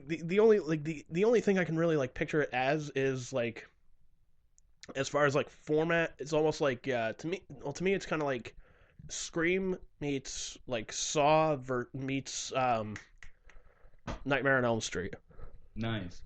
the only like the only thing I can really like picture it as is like as far as like format, it's almost like to me it's kind of like Scream meets like Saw meets Nightmare on Elm Street. Nice.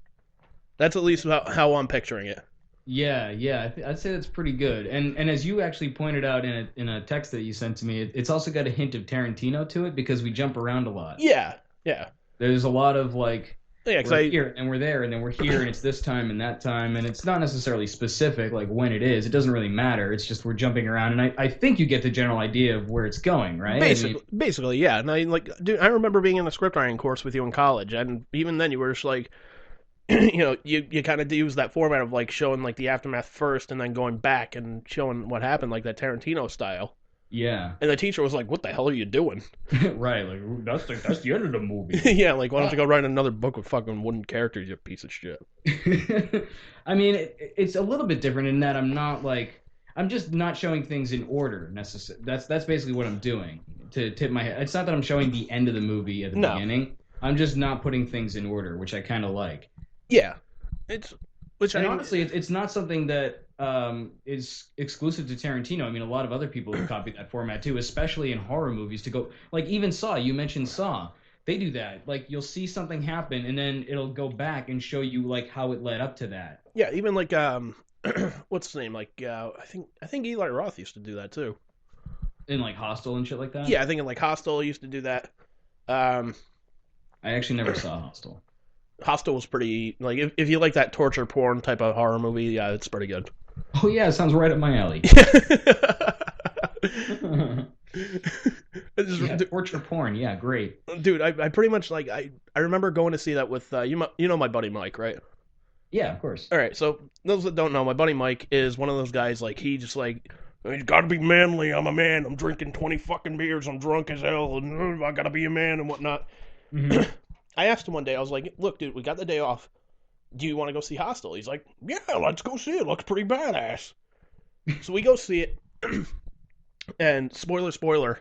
That's at least about how I'm picturing it. Yeah, yeah, I'd say that's pretty good. And as you actually pointed out in a text that you sent to me, it's also got a hint of Tarantino to it because we jump around a lot. Yeah, yeah, There's a lot of like yeah. Because we're here and we're there and then we're here and it's this time and that time and it's not necessarily specific like when it is. It doesn't really matter. It's just we're jumping around and I think you get the general idea of where it's going, right? Basically, yeah. And dude, I remember being in the script writing course with you in college, and even then, you were just like, you kind of use that format of like showing like the aftermath first, and then going back and showing what happened, like that Tarantino style. Yeah. And the teacher was like, "What the hell are you doing?" Right, like that's the end of the movie. Yeah, like why don't you go write another book with fucking wooden characters, you piece of shit. I mean, it's a little bit different in that I'm just not showing things in order necessarily. That's basically what I'm doing to tip my head. It's not that I'm showing the end of the movie at the beginning. I'm just not putting things in order, which I kind of like. Yeah, honestly, it's not something that is exclusive to Tarantino. I mean, a lot of other people have copied that format too, especially in horror movies. To go like even Saw, you mentioned Saw. They do that. Like you'll see something happen, and then it'll go back and show you like how it led up to that. Yeah, even like what's his name? Like I think Eli Roth used to do that too. In like Hostel and shit like that. Yeah, I think in like Hostel he used to do that. I actually never saw Hostel. Hostel was pretty like if you like that torture porn type of horror movie, yeah, it's pretty good. Oh yeah, it sounds right up my alley. Torture porn, yeah, great. Dude, I pretty much like I remember going to see that with you know my buddy Mike, right? Yeah, of course. All right, so those that don't know, my buddy Mike is one of those guys like he just like he's got to be manly. I'm a man. I'm drinking 20 fucking beers. I'm drunk as hell, and I gotta be a man and whatnot. Mm-hmm. I asked him one day. I was like, "Look, dude, we got the day off. Do you want to go see Hostel?" He's like, "Yeah, let's go see it. Looks pretty badass." So we go see it, and spoiler,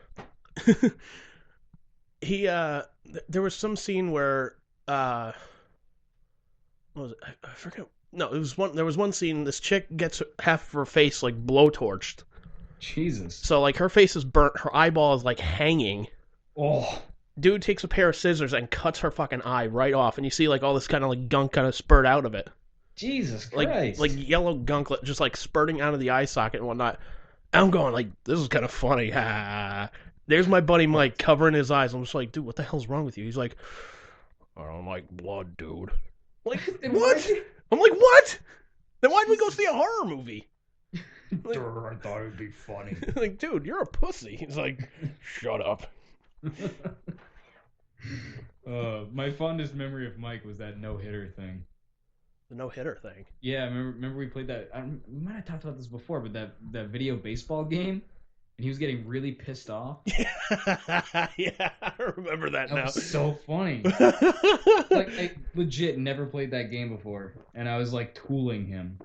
he there was some scene where what was it? I forget. No, it was one. There was one scene. This chick gets half of her face like blowtorched. Jesus. So like her face is burnt. Her eyeball is like hanging. Oh. Dude takes a pair of scissors and cuts her fucking eye right off, and you see like all this kind of like gunk kind of spurt out of it. Jesus Christ. Like yellow gunk just like spurting out of the eye socket and whatnot. I'm going like, this is kind of funny. There's my buddy Mike covering his eyes. I'm just like, dude, what the hell's wrong with you? He's like, I don't like blood, dude. Like, what? I'm like, what? Then why'd we go see a horror movie? Like, I thought it'd be funny. Like, dude, you're a pussy. He's like, shut up. My fondest memory of Mike was that no-hitter thing. The no-hitter thing? Yeah, remember we played that. We might have talked about this before, but that video baseball game, and he was getting really pissed off. Yeah, I remember that now. That was so funny. Like, I legit never played that game before, and I was like tooling him.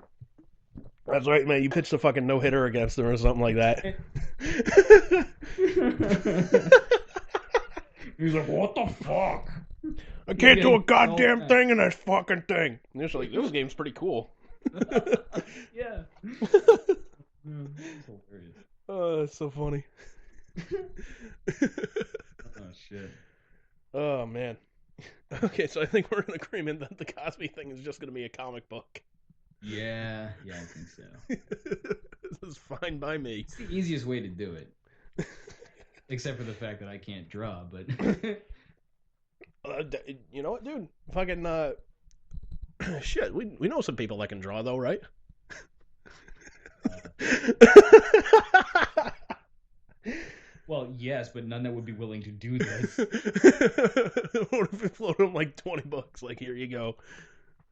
That's right, man. You pitched a fucking no-hitter against him or something like that. He's like, what the fuck? I can't do a goddamn thing in this fucking thing. And it's like, this game's pretty cool. Yeah. Oh, that's so funny. Oh, shit. Oh, man. Okay, so I think we're in agreement that the Cosby thing is just going to be a comic book. Yeah, I think so. This is fine by me. It's the easiest way to do it. Except for the fact that I can't draw, but... You know what, dude? Fucking, shit, we know some people that can draw, though, right? Well, yes, but none that would be willing to do this. What if we float them like $20? Like, here you go.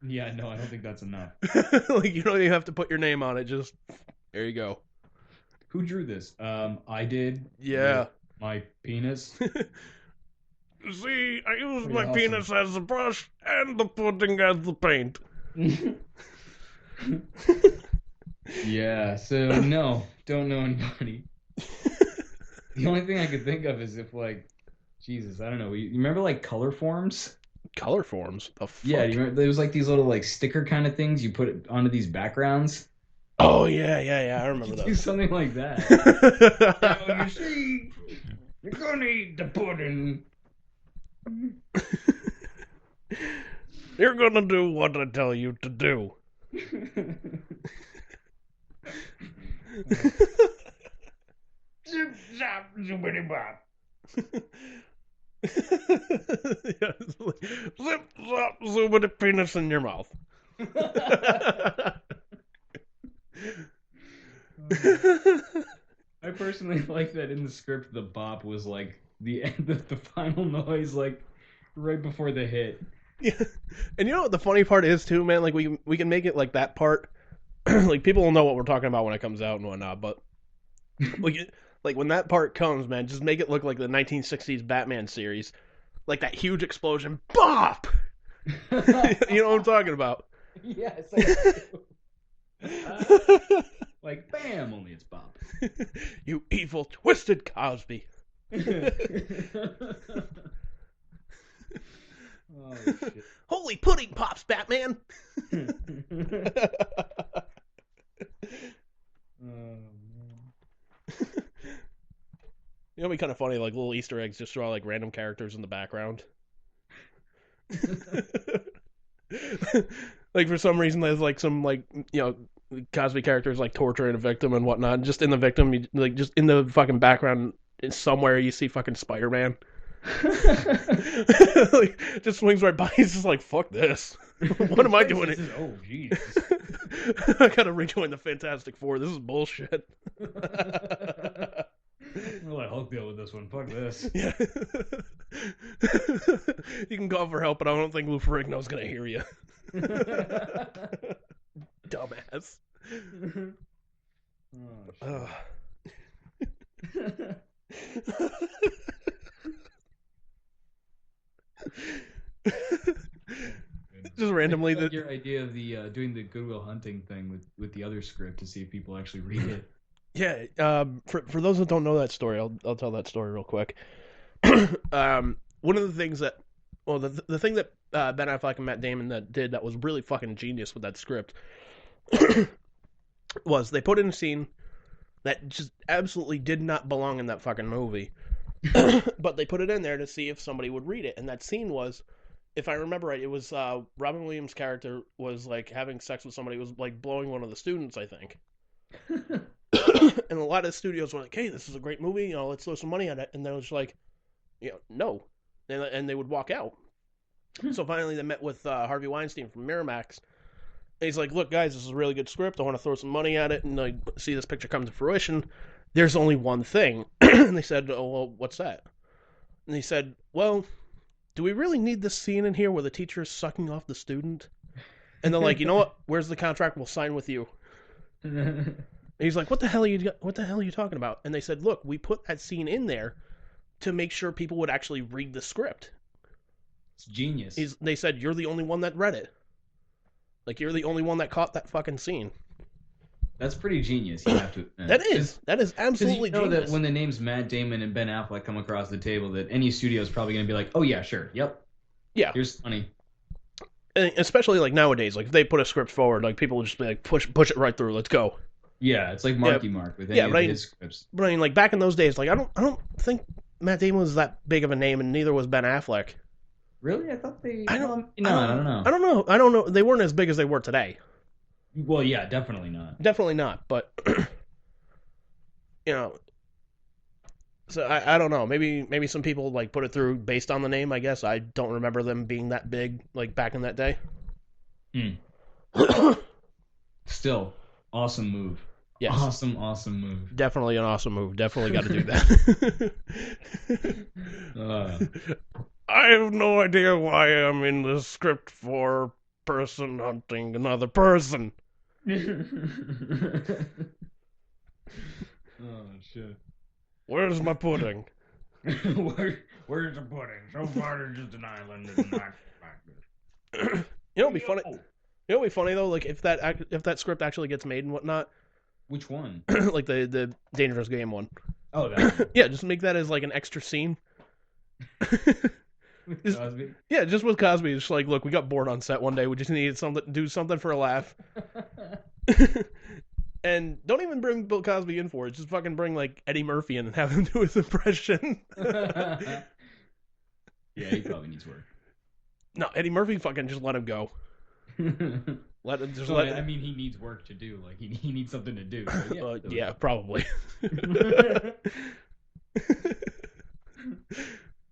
Yeah, no, I don't think that's enough. Like, you don't even have to put your name on it. Just, there you go. Who drew this? I did. Yeah. My penis. See, I used Pretty my awesome. penis as a brush and the pudding as the paint. Yeah, so no, don't know anybody. The only thing I could think of is if, like, Jesus, I don't know. You remember, like, color forms? Color forms? The fuck? Yeah, do you remember? There was like these little like sticker kind of things you put onto these backgrounds. Oh yeah, I remember Do those. something like that. Now, you see, you're gonna eat the pudding. You're gonna do what I tell you to do. Zip zap zoobity bop. Yeah, like, zip zop zoobity penis in your mouth. I personally like that in the script the bop was like the end of the final noise, like right before the hit. Yeah, and you know what the funny part is too, man? Like we can make it like that part. Like people will know what we're talking about when it comes out and whatnot, but like when that part comes, man, just make it look like the 1960s Batman series, like that huge explosion, bop. You know what I'm talking about? Yes. Like bam, only it's bop. You evil, twisted Cosby. Oh, shit. Holy pudding pops, Batman. Oh, man. You know, it'd be kind of funny, like little Easter eggs, just draw like random characters in the background. Like for some reason, there's like some like Cosby characters like torturing a victim and whatnot. And just in the victim, like just in the fucking background, somewhere you see fucking Spider-Man. Like just swings right by. He's just like, "Fuck this! What am I doing?" Oh, Jesus! I gotta rejoin the Fantastic Four. This is bullshit. I'll let Hulk deal with this one. Fuck this. Yeah. You can call for help, but I don't think Lou Ferrigno's gonna hear you. Dumbass. Oh, Just randomly, like your idea of the doing the Goodwill Hunting thing with the other script to see if people actually read it. yeah. For those that don't know that story, I'll tell that story real quick. One of the things that, well, the thing that Ben Affleck and Matt Damon that was really fucking genius with that script was they put in a scene that just absolutely did not belong in that fucking movie, but they put it in there to see if somebody would read it, and that scene was, if I remember right, it was Robin Williams' character was like having sex with somebody, was like blowing one of the students, I think. And a lot of studios were like, "Hey, this is a great movie, let's throw some money at it," and they was like, no, and they would walk out. So finally, they met with Harvey Weinstein from Miramax. And he's like, "Look, guys, this is a really good script. I want to throw some money at it and see this picture come to fruition. There's only one thing." And they said, "Oh, well, what's that?" And he said, "Well, do we really need this scene in here where the teacher is sucking off the student?" And they're like, "You know what? Where's the contract? We'll sign with you." And he's like, What the hell are you talking about?" And they said, "Look, we put that scene in there to make sure people would actually read the script." It's genius. They said, "You're the only one that read it. Like, you're the only one that caught that fucking scene." That's pretty genius, you have to admit. That is absolutely genius. genius. That when the names Matt Damon and Ben Affleck come across the table, that any studio is probably going to be like, "Oh yeah, sure, yep, yeah, here's money." And especially like nowadays, like if they put a script forward, like people will just be like, push it right through, let's go. Yeah, it's like Marky Mark with any of his scripts. But I mean, like back in those days, like I don't think Matt Damon was that big of a name, and neither was Ben Affleck. Really? I thought they. I don't know. I don't know. They weren't as big as they were today. Well, yeah, definitely not. Definitely not. But so I don't know. Maybe some people like put it through based on the name. I guess I don't remember them being that big like back in that day. Still, awesome move. Yes. Awesome move. Definitely an awesome move. Definitely got to do that. I have no idea why I'm in the script for person hunting another person. Oh, shit. Where's my pudding? Where's the pudding? So far, there's just an island. It's not It'd be funny. It'd be funny though, like if that script actually gets made and whatnot. Which one? Like the Dangerous Game one. Oh, that one. Yeah, just make that as like an extra scene. With Cosby? Yeah, just with Cosby. It's like, look, we got bored on set one day. We just needed do something for a laugh. And don't even bring Bill Cosby in for it. Just fucking bring, like, Eddie Murphy in and have him do his impression. Yeah, he probably needs work. No, Eddie Murphy fucking just let him go. I mean, he needs work to do. Like, he needs something to do. So yeah, probably.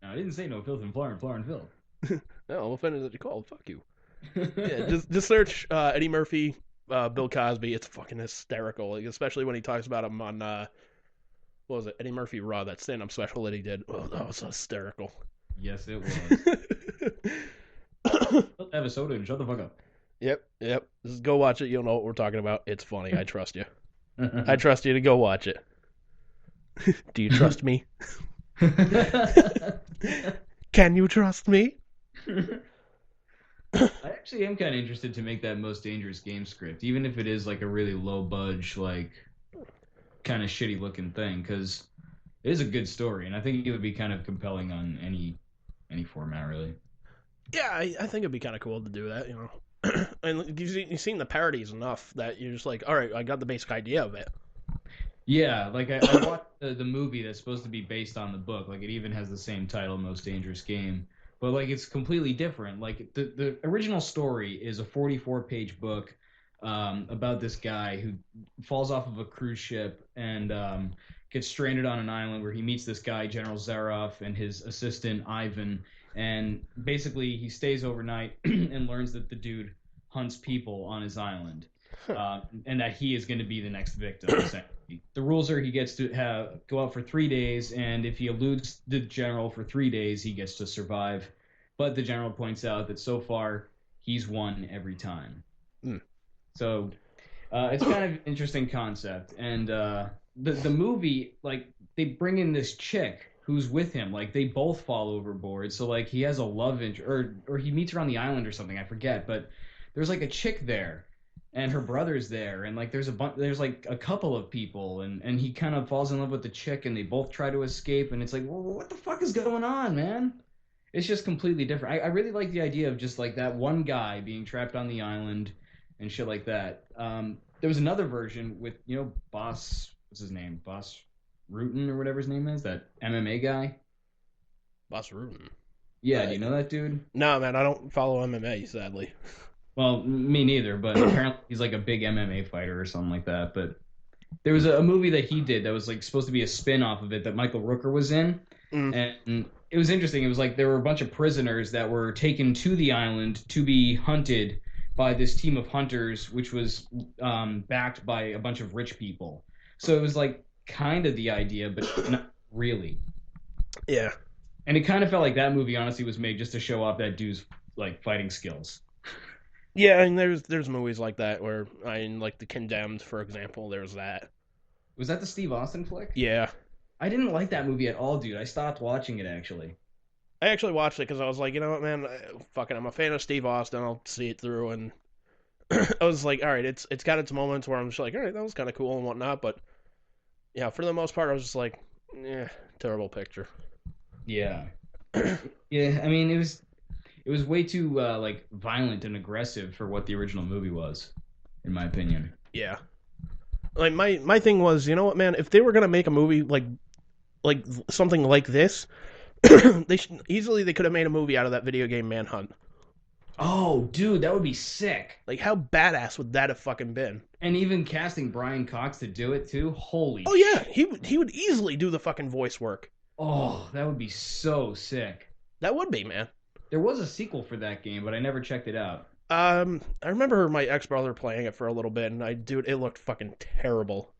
No, I didn't say no filth and Florence Phil. No, I'm offended that you called. Fuck you. Yeah, just search Eddie Murphy, Bill Cosby. It's fucking hysterical, like, especially when he talks about him on what was it, Eddie Murphy Raw, that stand-up special that he did. Oh, that was hysterical. Yes, it was. Have a soda and shut the fuck up. Yep. Just go watch it. You'll know what we're talking about. It's funny. I trust you. I trust you to go watch it. Do you trust me? Can you trust me? I actually am kind of interested to make that Most Dangerous Game script, even if it is like a really low budge, like kind of shitty looking thing, because it is a good story, and I think it would be kind of compelling on any format, really. Yeah, I think it'd be kind of cool to do that, you know. And you've seen the parodies enough that you're just like, all right, I got the basic idea of it. Yeah, like I watched the movie that's supposed to be based on the book. Like, it even has the same title, Most Dangerous Game. But, like, it's completely different. Like, the original story is a 44-page book about this guy who falls off of a cruise ship and gets stranded on an island where he meets this guy, General Zaroff, and his assistant, Ivan. And basically, he stays overnight and learns that the dude hunts people on his island, and that he is going to be the next victim. Essentially, the rules are he gets to go out for 3 days, and if he eludes the general for 3 days, he gets to survive. But the general points out that so far he's won every time. So it's kind of an interesting concept, and the movie, like, they bring in this chick who's with him. Like, they both fall overboard. So, like, he has a love interest, or he meets her on the island or something. I forget. But there's, like, a chick there, and her brother's there, and, like, there's like a couple of people, and he kind of falls in love with the chick, and they both try to escape, and it's like, well, what the fuck is going on, man? It's just completely different. I really like the idea of just, like, that one guy being trapped on the island and shit like that. There was another version with, you know, what's his name? Boss Rutan or whatever his name is, that MMA guy. Boss Rutan. Yeah, do you know that dude? No, man, I don't follow MMA, sadly. Well, me neither, but apparently he's like a big MMA fighter or something like that. But there was a movie that he did that was like supposed to be a spin-off of it that Michael Rooker was in. And it was interesting. It was like there were a bunch of prisoners that were taken to the island to be hunted by this team of hunters, which was backed by a bunch of rich people. So it was like kind of the idea, but not really. Yeah. And it kind of felt like that movie honestly was made just to show off that dude's like fighting skills. Yeah, and there's movies like that where, like The Condemned, for example, there's that. Was that the Steve Austin flick? Yeah. I didn't like that movie at all, dude. I stopped watching it, actually. I actually watched it because I was like, you know what, man, I'm a fan of Steve Austin. I'll see it through, and I was like, all right, it's got its moments where I'm just like, all right, that was kind of cool and whatnot, but yeah, for the most part, I was just like, terrible picture. Yeah. Yeah, I mean, it was way too like violent and aggressive for what the original movie was, in my opinion. Yeah. Like my thing was, you know what, man, if they were gonna make a movie like something like this, they could have made a movie out of that video game Manhunt. Oh, dude, that would be sick. Like, how badass would that have fucking been? And even casting Brian Cox to do it too. Holy shit. Yeah, he would easily do the fucking voice work. Oh, that would be so sick. That would be, man. There was a sequel for that game, but I never checked it out. I remember my ex-brother playing it for a little bit, and it looked fucking terrible.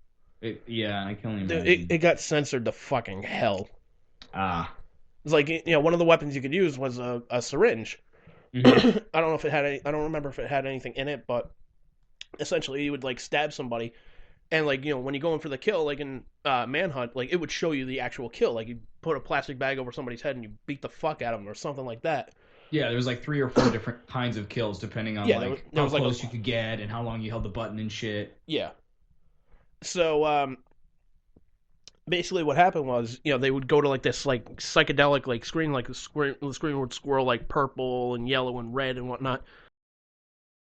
Yeah, I can only imagine. It got censored to fucking hell. Ah. It's like, you know, one of the weapons you could use was a syringe. Mm-hmm. I don't remember if it had anything in it, but essentially you would like stab somebody, and like, you know, when you go in for the kill, like in Manhunt, like it would show you the actual kill. Like you put a plastic bag over somebody's head and you beat the fuck out of them or something like that. Yeah, there was like 3 or 4 different kinds of kills depending on how close you could get and how long you held the button and shit. Yeah. So basically what happened was, they would go to like this like psychedelic like screen, like the screen would swirl like purple and yellow and red and whatnot,